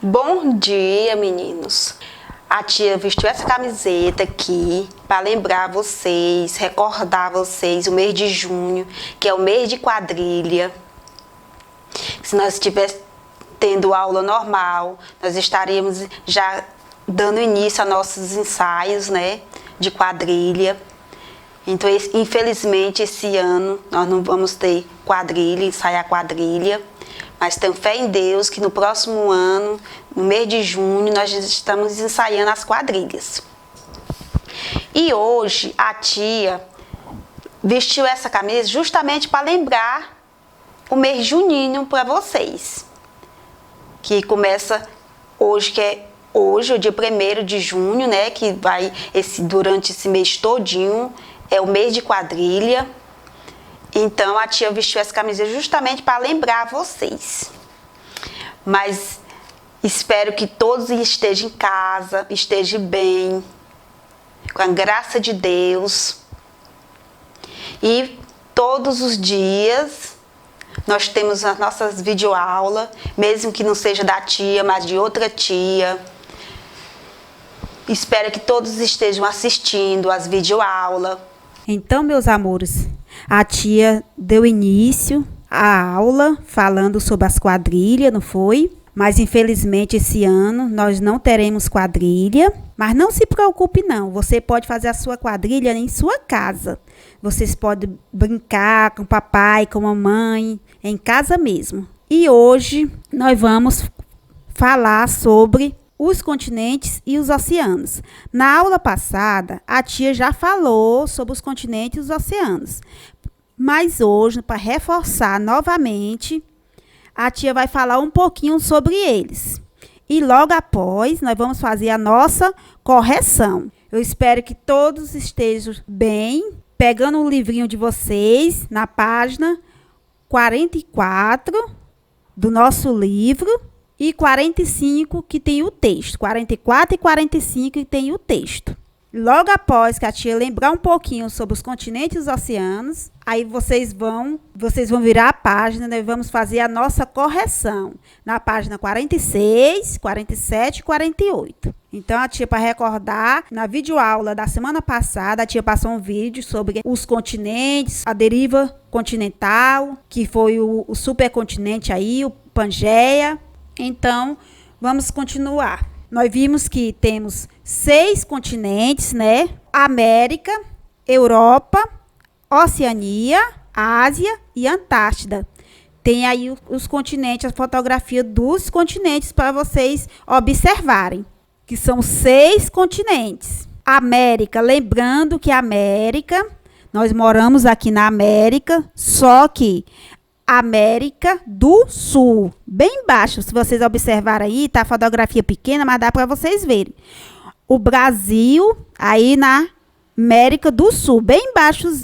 Bom dia, meninos. A tia vestiu essa camiseta aqui para lembrar vocês, recordar vocês o mês de junho, que é o mês de quadrilha. Se nós estivéssemos tendo aula normal, nós estaríamos já dando início a nossos ensaios, né, de quadrilha. Então, infelizmente, esse ano nós não vamos ter quadrilha, ensaiar quadrilha. Mas tenho fé em Deus que no próximo ano, no mês de junho, nós estamos ensaiando as quadrilhas. E hoje a tia vestiu essa camisa justamente para lembrar o mês junino para vocês. Que começa hoje, que é hoje, o dia 1º de junho, né? Que vai durante esse mês todinho, é o mês de quadrilha. Então, a tia vestiu essa camisa justamente para lembrar vocês. Mas espero que todos estejam em casa, estejam bem, com a graça de Deus. E todos os dias nós temos as nossas videoaulas, mesmo que não seja da tia, mas de outra tia. Espero que todos estejam assistindo as videoaulas. Então, meus amores, a tia deu início à aula falando sobre as quadrilhas, não foi? Mas infelizmente esse ano nós não teremos quadrilha. Mas não se preocupe não, você pode fazer a sua quadrilha em sua casa. Vocês podem brincar com o papai, com a mamãe, em casa mesmo. E hoje nós vamos falar sobre os continentes e os oceanos. Na aula passada, a tia já falou sobre os continentes e os oceanos. Mas hoje, para reforçar novamente, a tia vai falar um pouquinho sobre eles. E logo após, nós vamos fazer a nossa correção. Eu espero que todos estejam bem, pegando o livrinho de vocês, na página 44 do nosso livro, e 45 que tem o texto. 44 e 45 que tem o texto. Logo após que a tia lembrar um pouquinho sobre os continentes e os oceanos, aí vocês vão virar a página, nós vamos fazer a nossa correção. Na página 46, 47 e 48. Então, a tia, para recordar, na videoaula da semana passada, a tia passou um vídeo sobre os continentes, a deriva continental, que foi o supercontinente aí, o Pangeia. Então, vamos continuar. Nós vimos que temos 6 continentes, né? América, Europa, Oceania, Ásia e Antártida. Tem aí os continentes, a fotografia dos continentes para vocês observarem, que são 6 continentes. América, lembrando que a América, nós moramos aqui na América, só que América do Sul, bem embaixo, se vocês observarem aí, tá a fotografia pequena, mas dá para vocês verem. O Brasil, aí na América do Sul, bem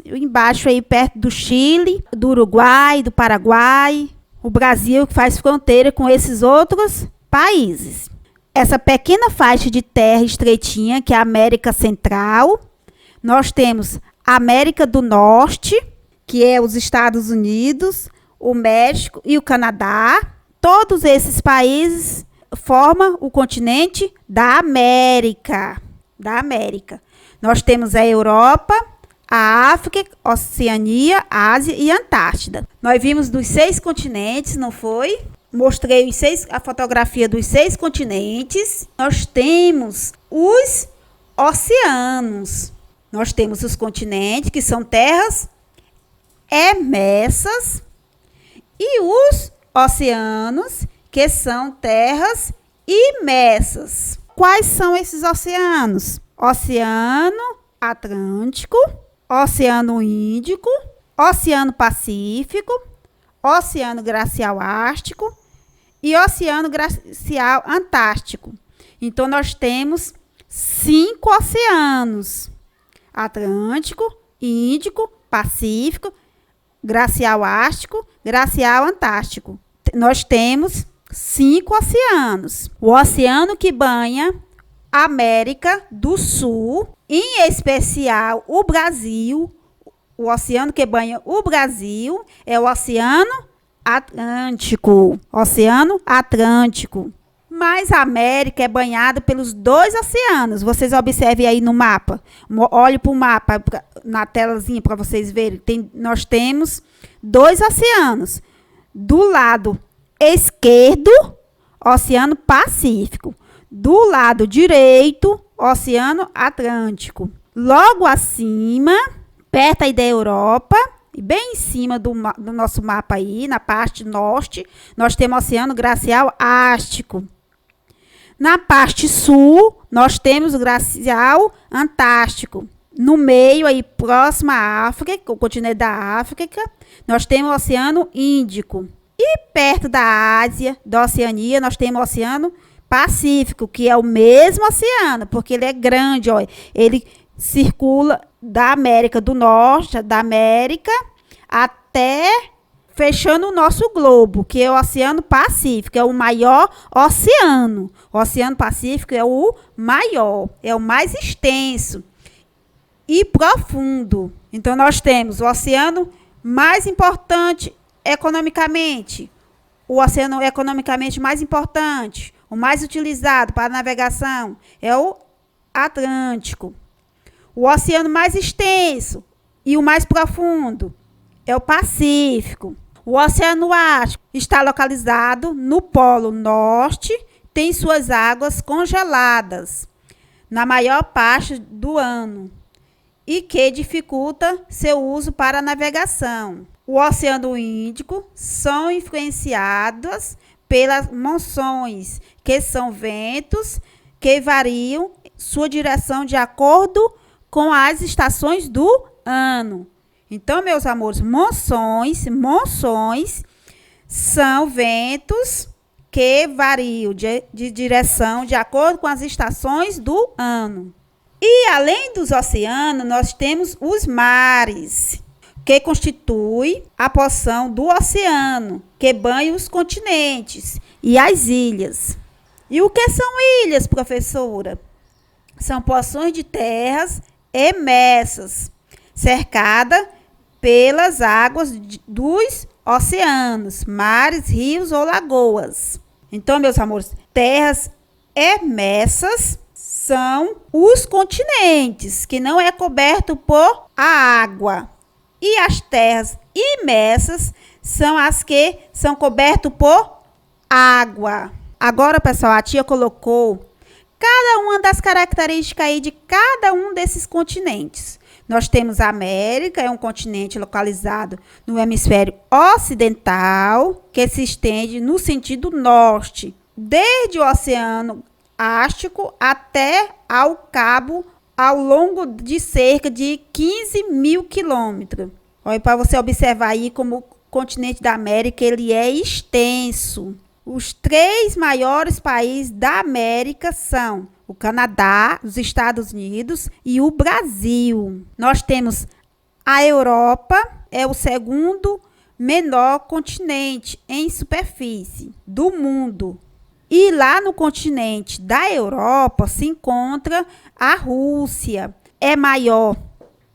embaixo aí, perto do Chile, do Uruguai, do Paraguai. O Brasil que faz fronteira com esses outros países. Essa pequena faixa de terra estreitinha, que é a América Central. Nós temos a América do Norte, que é os Estados Unidos, o México e o Canadá. Todos esses países formam o continente da América. Nós temos a Europa, a África, Oceania, Ásia e Antártida. Nós vimos dos 6 continentes, não foi? Mostrei a fotografia dos 6 continentes. Nós temos os oceanos. Nós temos os continentes, que são terras emersas, e os oceanos, que são terras imersas. Quais são esses oceanos? Oceano Atlântico, Oceano Índico, Oceano Pacífico, Oceano Glacial Ártico e Oceano Glacial Antártico. Então, nós temos 5 oceanos: Atlântico, Índico, Pacífico, Glacial Ártico, Glacial Antártico. Nós temos 5 oceanos. O oceano que banha a América do Sul, em especial o Brasil, o oceano que banha o Brasil é o Oceano Atlântico. Oceano Atlântico. Mas a América é banhada pelos 2 oceanos. Vocês observem aí no mapa. Olhe para o mapa na telazinha para vocês verem. Nós temos 2 oceanos. Do lado esquerdo, Oceano Pacífico. Do lado direito, Oceano Atlântico. Logo acima, perto aí da Europa, e bem em cima do nosso mapa aí, na parte norte, nós temos o Oceano Glacial Ártico. Na parte sul, nós temos o Glacial Antártico. No meio, aí próximo à África, o continente da África, nós temos o Oceano Índico. E perto da Ásia, da Oceania, nós temos o Oceano Pacífico, que é o mesmo oceano, porque ele é grande, ó. Ele circula da América do Norte, da América, até fechando o nosso globo, que é o Oceano Pacífico, é o maior oceano. O Oceano Pacífico é o maior, é o mais extenso e profundo. Então, nós temos o oceano mais importante economicamente, o oceano economicamente mais importante, o mais utilizado para navegação é o Atlântico. O oceano mais extenso e o mais profundo é o Pacífico. O Oceano Ártico está localizado no Polo Norte, tem suas águas congeladas na maior parte do ano e que dificulta seu uso para a navegação. O Oceano Índico são influenciados pelas monções, que são ventos que variam sua direção de acordo com as estações do ano. Então, meus amores, monções são ventos que variam de direção de acordo com as estações do ano. E além dos oceanos, nós temos os mares, que constitui a porção do oceano, que banha os continentes e as ilhas. E o que são ilhas, professora? São porções de terras imersas, cercadas pelas águas dos oceanos, mares, rios ou lagoas. Então, meus amores, terras imersas são os continentes, que não é coberto por a água. E as terras imersas são as que são cobertas por água. Agora, pessoal, a tia colocou cada uma das características aí de cada um desses continentes. Nós temos a América, é um continente localizado no hemisfério ocidental, que se estende no sentido norte, desde o Oceano Ártico até ao Cabo, ao longo de cerca de 15 mil quilômetros. Olha, para você observar aí como o continente da América ele é extenso. Os 3 maiores países da América são o Canadá, os Estados Unidos e o Brasil. Nós temos a Europa, é o segundo menor continente em superfície do mundo. E lá no continente da Europa se encontra a Rússia. É maior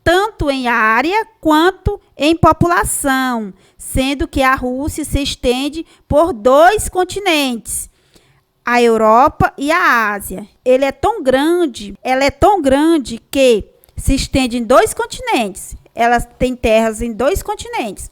tanto em área quanto em população, sendo que a Rússia se estende por 2 continentes, a Europa e a Ásia. Ela é tão grande que se estende em 2 continentes. Ela tem terras em 2 continentes,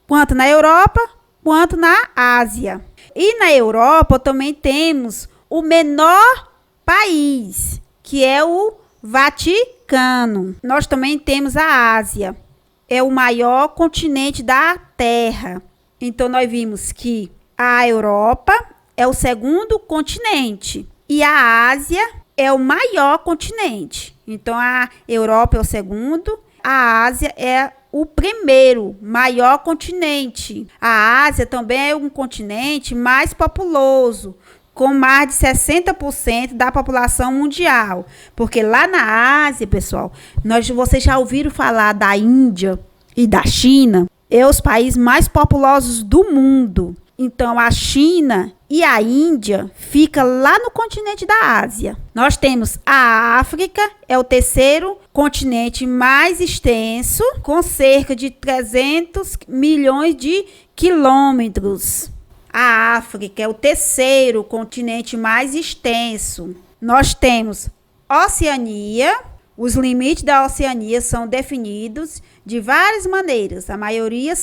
quanto na Europa, quanto na Ásia. E na Europa também temos o menor país, que é o Vaticano. Nós também temos a Ásia, é o maior continente da Terra. Então, nós vimos que a Europa é o segundo continente e a Ásia é o maior continente. Então, a Europa é o segundo, a Ásia é o primeiro maior continente. A Ásia também é um continente mais populoso, com mais de 60% da população mundial. Porque lá na Ásia, pessoal, vocês já ouviram falar da Índia e da China? É os países mais populosos do mundo. Então, a China e a Índia fica lá no continente da Ásia. Nós temos a África, é o terceiro continente mais extenso, com cerca de 300 milhões de quilômetros. A África é o terceiro continente mais extenso. Nós temos Oceania. Os limites da Oceania são definidos de várias maneiras. A maioria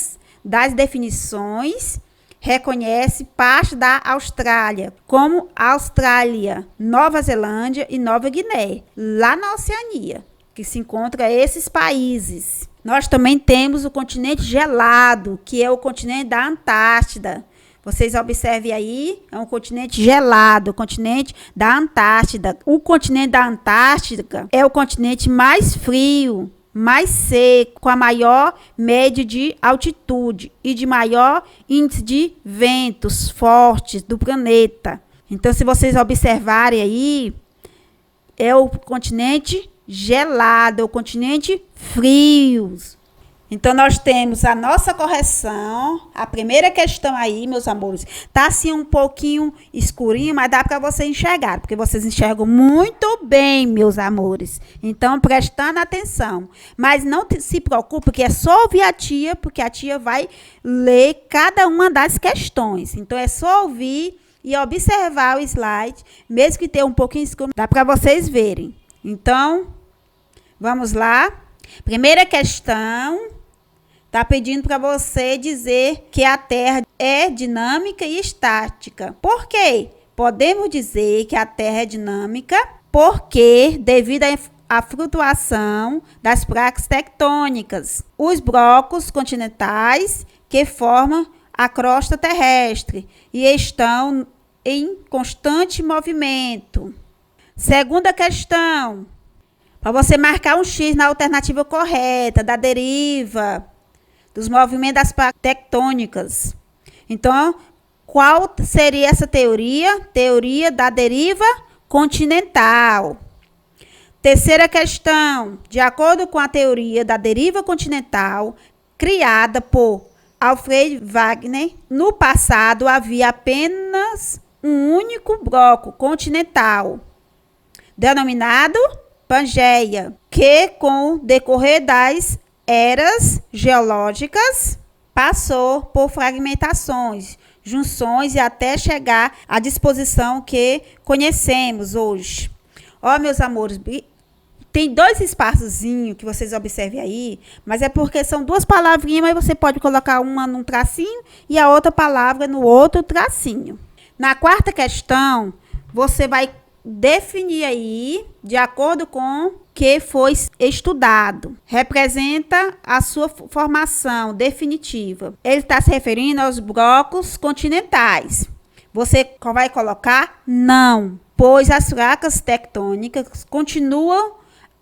das definições reconhece parte da Austrália, como Austrália, Nova Zelândia e Nova Guiné, lá na Oceania, que se encontra esses países. Nós também temos o continente gelado, que é o continente da Antártida. Vocês observem aí, é um continente gelado, o continente da Antártida. O continente da Antártida é o continente mais frio, mais seco, com a maior média de altitude e de maior índice de ventos fortes do planeta. Então, se vocês observarem aí, é o continente gelado, é o continente frio. Então, nós temos a nossa correção. A primeira questão aí, meus amores, tá assim um pouquinho escurinho, mas dá para vocês enxergar, porque vocês enxergam muito bem, meus amores. Então, prestando atenção. Mas não se preocupe, porque é só ouvir a tia, porque a tia vai ler cada uma das questões. Então, é só ouvir e observar o slide, mesmo que tenha um pouquinho escuro, dá para vocês verem. Então, vamos lá. Primeira questão. Está pedindo para você dizer que a Terra é dinâmica e estática. Por quê? Podemos dizer que a Terra é dinâmica porque, devido à flutuação das placas tectônicas, os blocos continentais que formam a crosta terrestre e estão em constante movimento. Segunda questão. Para você marcar um X na alternativa correta, da deriva dos movimentos das placas tectônicas. Então, qual seria essa teoria? Teoria da deriva continental. Terceira questão. De acordo com a teoria da deriva continental, criada por Alfred Wegener, no passado havia apenas um único bloco continental, denominado Pangeia, que com o decorrer das eras geológicas passou por fragmentações, junções e até chegar à disposição que conhecemos hoje. Ó, meus amores, tem dois espaçozinhos que vocês observem aí, mas é porque são duas palavrinhas, mas você pode colocar uma num tracinho e a outra palavra no outro tracinho. Na quarta questão, você vai definir aí, de acordo com o que foi estudado. Representa a sua formação definitiva. Ele está se referindo aos blocos continentais. Você vai colocar não, pois as placas tectônicas continuam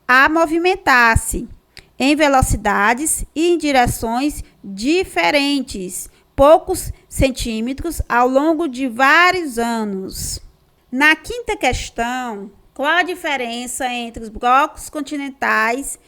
a movimentar-se em velocidades e em direções diferentes, poucos centímetros ao longo de vários anos. Na quinta questão, qual a diferença entre os blocos continentais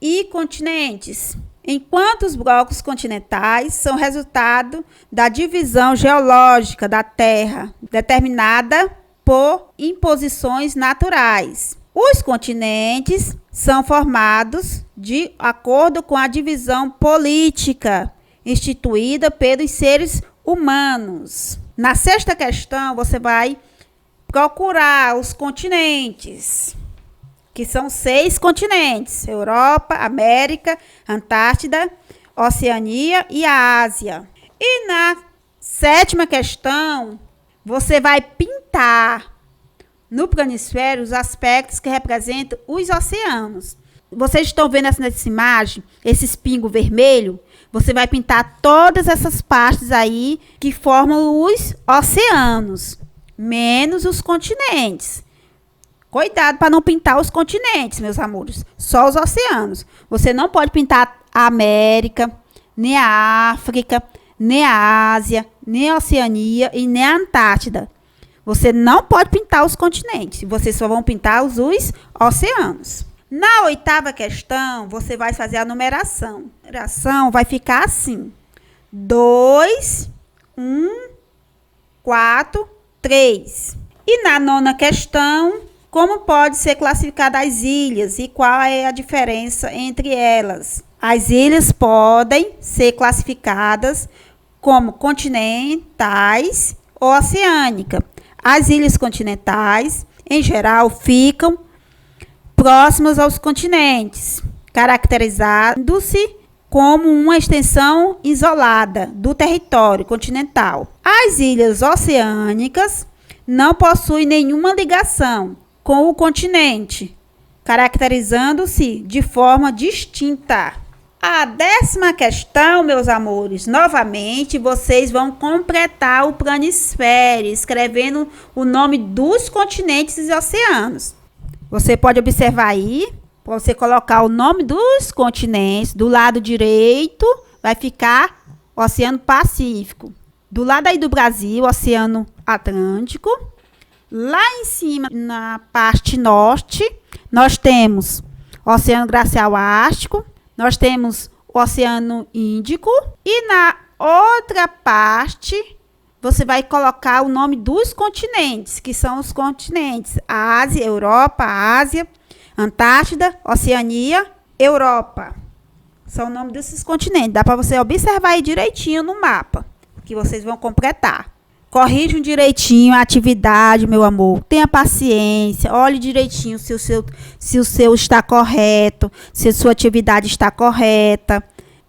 e continentes? Enquanto os blocos continentais são resultado da divisão geológica da Terra, determinada por imposições naturais. Os continentes são formados de acordo com a divisão política instituída pelos seres humanos. Na sexta questão, você vai procurar os continentes, que são 6 continentes: Europa, América, Antártida, Oceania e a Ásia. E na sétima questão, você vai pintar no planisfério os aspectos que representam os oceanos. Vocês estão vendo nessa imagem, esses pingos vermelhos? Você vai pintar todas essas partes aí que formam os oceanos, menos os continentes. Cuidado para não pintar os continentes, meus amores. Só os oceanos. Você não pode pintar a América, nem a África, nem a Ásia, nem a Oceania e nem a Antártida. Você não pode pintar os continentes. Vocês só vão pintar os oceanos. Na oitava questão, você vai fazer a numeração. A numeração vai ficar assim: 2, 1, 4, 3. E na nona questão, como pode ser classificada as ilhas e qual é a diferença entre elas? As ilhas podem ser classificadas como continentais ou oceânica. As ilhas continentais, em geral, ficam próximas aos continentes, caracterizando-se como uma extensão isolada do território continental. As ilhas oceânicas não possuem nenhuma ligação com o continente, caracterizando-se de forma distinta. A 10ª questão, meus amores, novamente vocês vão completar o planisfério, escrevendo o nome dos continentes e oceanos. Você pode observar aí, para você colocar o nome dos continentes, do lado direito vai ficar Oceano Pacífico. Do lado aí do Brasil, Oceano Atlântico. Lá em cima, na parte norte, nós temos Oceano Glacial Ártico, nós temos o Oceano Índico e na outra parte você vai colocar o nome dos continentes, que são os continentes Ásia, Europa, Ásia, Antártida, Oceania, Europa. São o nome desses continentes. Dá para você observar aí direitinho no mapa, que vocês vão completar. Corrijam direitinho a atividade, meu amor. Tenha paciência. Olhe direitinho se o seu está correto, se a sua atividade está correta.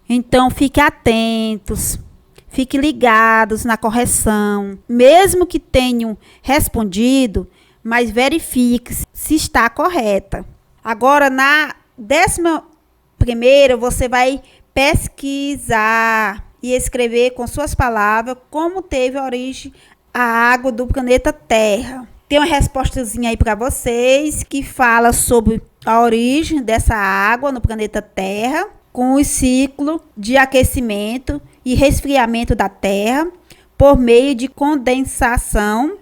Então, fique atentos. Fique ligados na correção. Mesmo que tenham respondido, mas verifique se está correta. Agora, na 11ª, você vai pesquisar e escrever com suas palavras como teve origem a água do planeta Terra. Tem uma respostazinha aí para vocês que fala sobre a origem dessa água no planeta Terra, com o ciclo de aquecimento e resfriamento da Terra por meio de condensação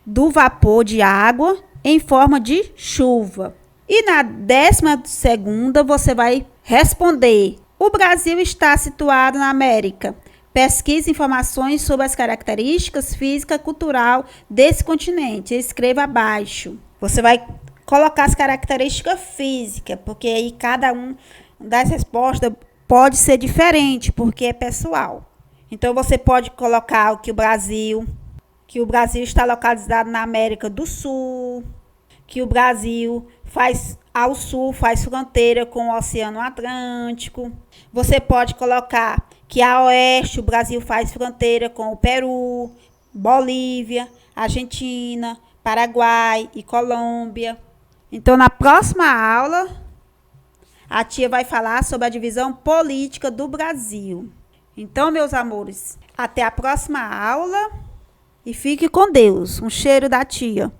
do vapor de água em forma de chuva. E na 12ª você vai responder: o Brasil está situado na América. Pesquise informações sobre as características física e cultural desse continente. Escreva abaixo. Você vai colocar as características físicas, porque aí cada um das respostas pode ser diferente, porque é pessoal. Então você pode colocar que o Brasil está localizado na América do Sul, que o Brasil ao sul faz fronteira com o Oceano Atlântico. Você pode colocar que a oeste o Brasil faz fronteira com o Peru, Bolívia, Argentina, Paraguai e Colômbia. Então, na próxima aula, a tia vai falar sobre a divisão política do Brasil. Então, meus amores, até a próxima aula e fique com Deus. Um cheiro da tia.